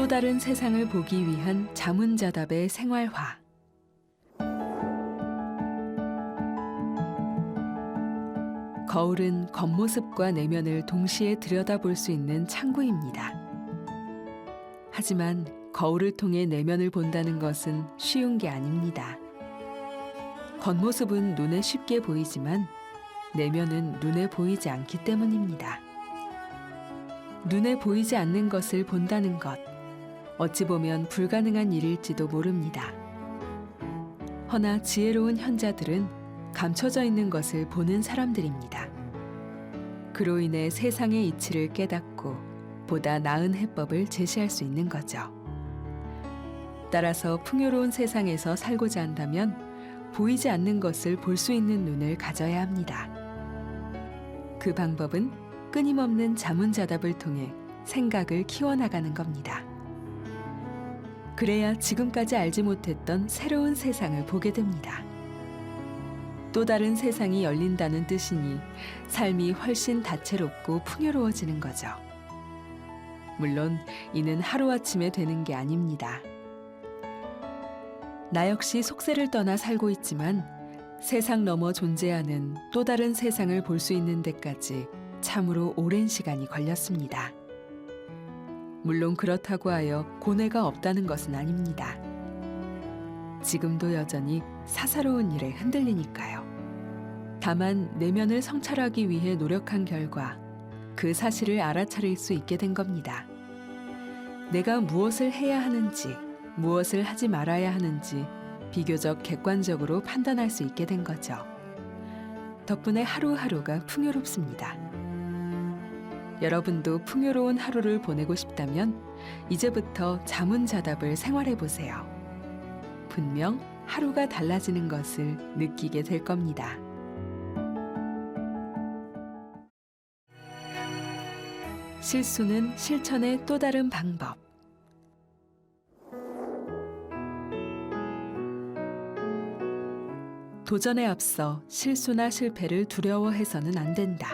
또 다른 세상을 보기 위한 자문자답의 생활화. 거울은 겉모습과 내면을 동시에 들여다볼 수 있는 창구입니다. 하지만 거울을 통해 내면을 본다는 것은 쉬운 게 아닙니다. 겉모습은 눈에 쉽게 보이지만 내면은 눈에 보이지 않기 때문입니다. 눈에 보이지 않는 것을 본다는 것, 어찌 보면 불가능한 일일지도 모릅니다. 허나 지혜로운 현자들은 감춰져 있는 것을 보는 사람들입니다. 그로 인해 세상의 이치를 깨닫고 보다 나은 해법을 제시할 수 있는 거죠. 따라서 풍요로운 세상에서 살고자 한다면 보이지 않는 것을 볼 수 있는 눈을 가져야 합니다. 그 방법은 끊임없는 자문자답을 통해 생각을 키워나가는 겁니다. 그래야 지금까지 알지 못했던 새로운 세상을 보게 됩니다. 또 다른 세상이 열린다는 뜻이니 삶이 훨씬 다채롭고 풍요로워지는 거죠. 물론 이는 하루아침에 되는 게 아닙니다. 나 역시 속세를 떠나 살고 있지만 세상 너머 존재하는 또 다른 세상을 볼 수 있는 데까지 참으로 오랜 시간이 걸렸습니다. 물론 그렇다고 하여 고뇌가 없다는 것은 아닙니다. 지금도 여전히 사사로운 일에 흔들리니까요. 다만 내면을 성찰하기 위해 노력한 결과 그 사실을 알아차릴 수 있게 된 겁니다. 내가 무엇을 해야 하는지, 무엇을 하지 말아야 하는지 비교적 객관적으로 판단할 수 있게 된 거죠. 덕분에 하루하루가 풍요롭습니다. 여러분도 풍요로운 하루를 보내고 싶다면 이제부터 자문자답을 생활해 보세요. 분명 하루가 달라지는 것을 느끼게 될 겁니다. 실수는 실천의 또 다른 방법. 도전에 앞서 실수나 실패를 두려워해서는 안 된다.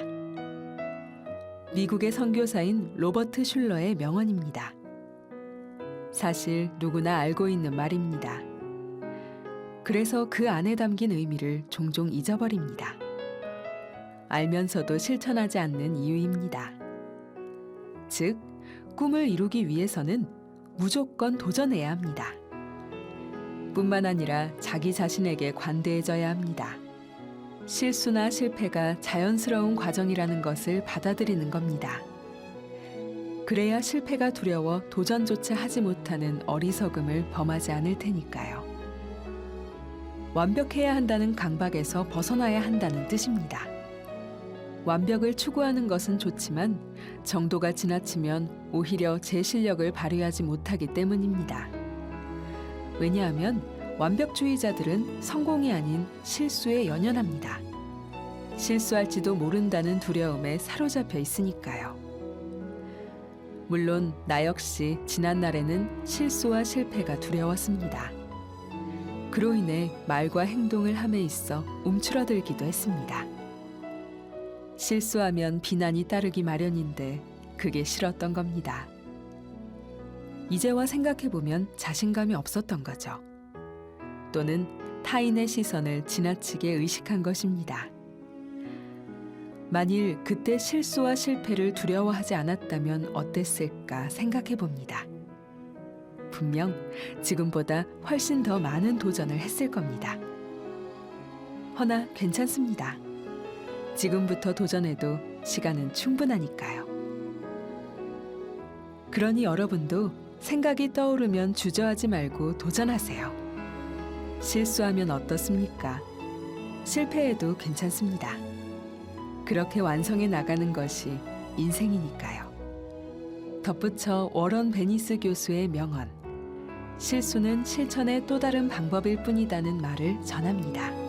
미국의 선교사인 로버트 슐러의 명언입니다. 사실 누구나 알고 있는 말입니다. 그래서 그 안에 담긴 의미를 종종 잊어버립니다. 알면서도 실천하지 않는 이유입니다. 즉, 꿈을 이루기 위해서는 무조건 도전해야 합니다. 뿐만 아니라 자기 자신에게 관대해져야 합니다. 실수나 실패가 자연스러운 과정이라는 것을 받아들이는 겁니다. 그래야 실패가 두려워 도전조차 하지 못하는 어리석음을 범하지 않을 테니까요. 완벽해야 한다는 강박에서 벗어나야 한다는 뜻입니다. 완벽을 추구하는 것은 좋지만 정도가 지나치면 오히려 제 실력을 발휘하지 못하기 때문입니다. 왜냐하면 완벽주의자들은 성공이 아닌 실수에 연연합니다. 실수할지도 모른다는 두려움에 사로잡혀 있으니까요. 물론 나 역시 지난날에는 실수와 실패가 두려웠습니다. 그로 인해 말과 행동을 함에 있어 움츠러들기도 했습니다. 실수하면 비난이 따르기 마련인데 그게 싫었던 겁니다. 이제와 생각해보면 자신감이 없었던 거죠. 또는 타인의 시선을 지나치게 의식한 것입니다. 만일 그때 실수와 실패를 두려워하지 않았다면 어땠을까 생각해 봅니다. 분명 지금보다 훨씬 더 많은 도전을 했을 겁니다. 허나 괜찮습니다. 지금부터 도전해도 시간은 충분하니까요. 그러니 여러분도 생각이 떠오르면 주저하지 말고 도전하세요. 실수하면 어떻습니까? 실패해도 괜찮습니다. 그렇게 완성해 나가는 것이 인생이니까요. 덧붙여 워런 베니스 교수의 명언, 실수는 실천의 또 다른 방법일 뿐이다는 말을 전합니다.